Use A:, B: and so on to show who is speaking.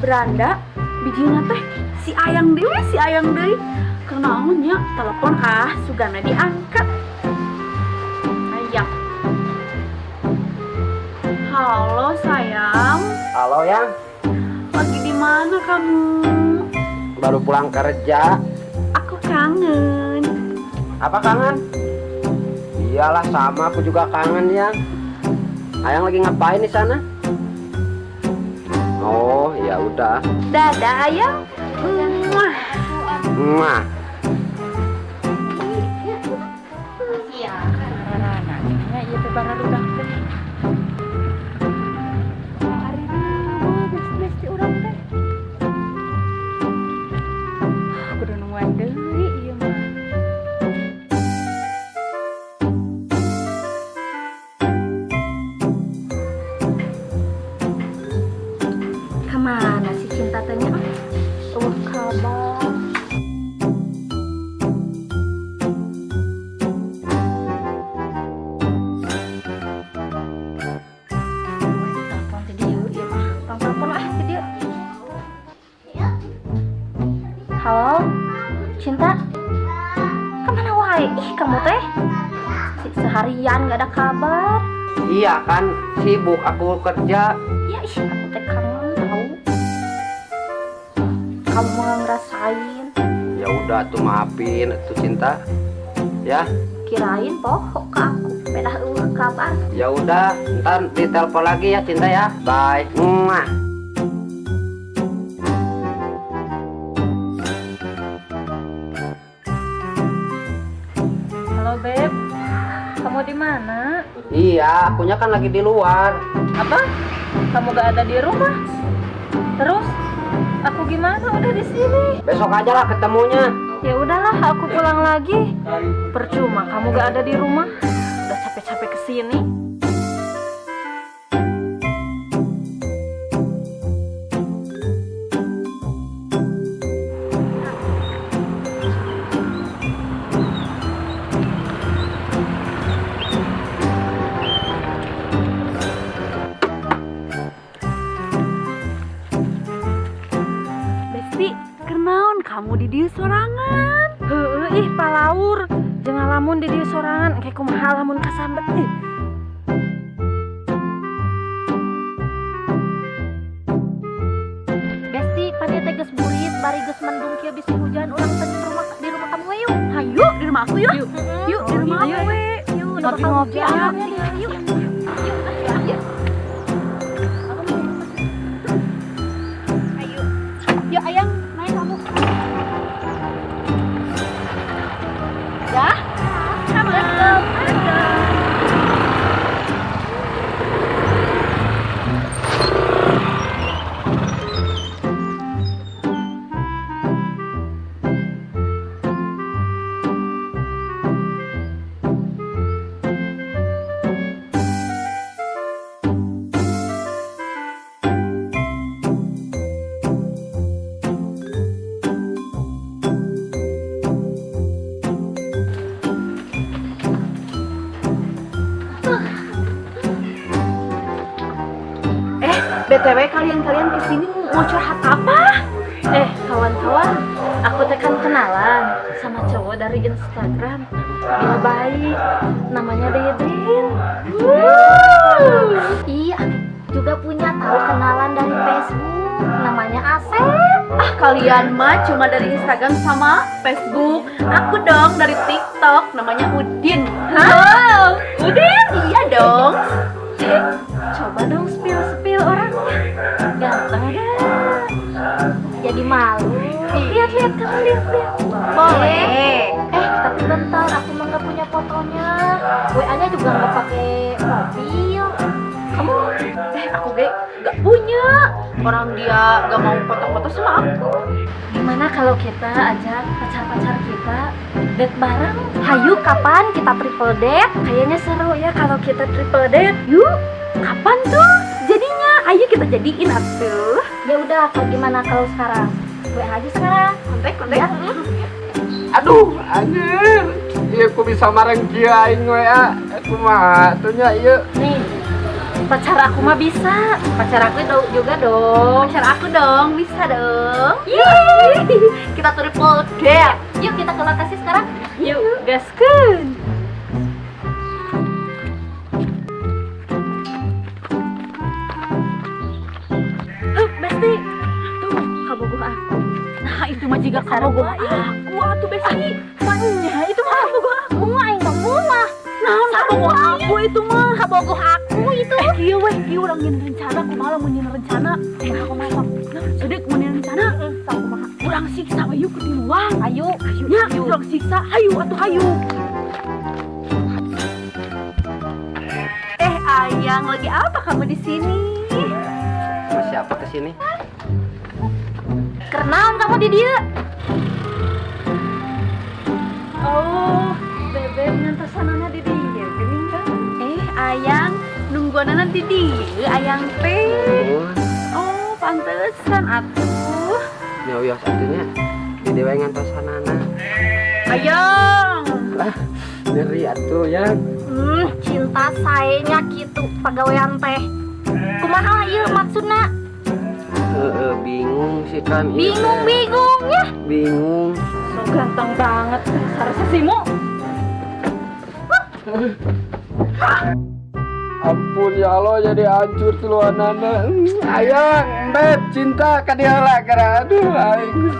A: beranda bijina teh si Ayang deui kenaonnya telepon sugana diangkat. Ayang. Halo sayang.
B: Halo Yang,
A: Lagi di mana kamu?
B: baru pulang kerja.
A: Aku kangen.
B: Apa kangen? Iyalah sama, aku juga kangen Yang. Ayang lagi ngapain di sana? Oh ya udah.
A: Dadah Ayang. Muah.
B: Mwah.
A: Iya. Nanya ieu teh bararudak teh. Hari beres-beres ti urang teh. Kudu nungguan deui ieu mah. Kemana si Cinta tanya? Kabar. Telepon teh dieu ieu mah. Telepon lah teh dieu. Halo, Cinta? Kemana wae? Ih, kamu teh seharian gak ada kabar.
B: Iya kan, sibuk aku kerja.
A: Ya ih, aku teh kangen tahu. Kamu mau ngerasain?
B: Ya udah tuh, maafin tuh Cinta. Ya,
A: Kirain poho ke aku. Bedah kabar.
B: ya udah, ntar ditelepon lagi ya Cinta ya. Bye. Mwah.
A: Halo Beb, kamu di mana?
B: Iya, akunya kan lagi di luar.
A: Apa? Kamu gak ada di rumah? Terus? Aku gimana? Udah di sini.
B: Besok aja lah ketemunya.
A: Ya udahlah, aku pulang lagi. Percuma kamu gak ada di rumah. Udah capek-capek kesini. Besti, kenaon kamu di dieu sorangan? Heueuh ih palaur. Jangan lamun di dieu sorangan engke kumaha lamun kasambet ih. Besti, pade teh geus burit bari geus mendung kieu bisi hujan urang teh di rumah kamu we yuk. Hayu, di rumah aku yuk. Yuk, di rumah aku we. Yuk, ngopi-ngopi ayo. Yuk. Yuk. Yuk Ayang, naik kamu. Ya? Let's go. Let's go. BTW kalian kesini mau curhat apa? Kawan-kawan, aku teh kan kenalan sama cowok dari Instagram. Dia baik, namanya Deden. Iya, juga punya tahu kenalan dari Facebook, namanya Asep. Kalian mah cuma dari Instagram sama Facebook. Aku dong dari TikTok, namanya Udin. Halo, Udin? Iya dong. Coba dong spill orangnya. Ganteng ada. Jadi malu. Lihat kamu lihat. Boleh. Tapi bentar, aku mah nggak punya fotonya. WA-nya juga nggak pakai mobil. Kamu? Aku nggak punya. Orang dia nggak mau foto-foto sama aku. Gimana kalau kita ajak pacar-pacar kita date bareng? Hayu, kapan kita triple date? Kayaknya seru ya kalau kita triple date. Yuk, kapan tuh? Jadinya, ayo kita jadiin atuh. Ya udah, gimana kalau sekarang? WA aja sekarang. Kontak. Ya.
B: Aduh, anjir. Iya, aku bisa mareng kia aing we. Aku mah atunya ieu.
A: Nih, Pacar aku mah bisa. Pacar aku juga dong. Pacar aku dong, bisa dong. Yeay. Kita triple date. Yuk kita ke lokasi sekarang. Yuk, gaskeun. Besti, tuh kabogoh aku. Nah itu mah juga kabogoh aku. Atuh Besti, makanya itu mah kabogoh aku. Aing mah muah. Nah, kabogoh aku itu mah kabogoh aku itu. Kieu weh, kieu urang nyin rencana kumaha mun nyin rencana. Kumaha. Nah, sedek mun nyin rencana. Kumaha. Urang siksa we yuk di luar. Ayo, nya urang siksa. Hayu atuh hayu. Ayang, lagi apa kamu di sini?
B: Sama siapa kesini?
A: Kenalan kamu di dia. Oh, bebek ngantosanana di dia, geuning kan? Ayang, nungguanana di dia, ayang teh. Oh, pantesan atuh.
B: Nyauyos atunya. Jadi wae ngantosanana.
A: Ayang.
B: Lah, nyeri atuh ya.
A: Cinta sayanya gitu pagawean teh. Kumaha ieu maksudna?
B: Bingung sih kan.
A: Bingung ya.
B: Bingung.
A: So ganteng banget sarasa simu.
B: Ampun ya Allah, jadi hancur tuluanana. Ayang, beb, cinta ka dia lah, aduh aing.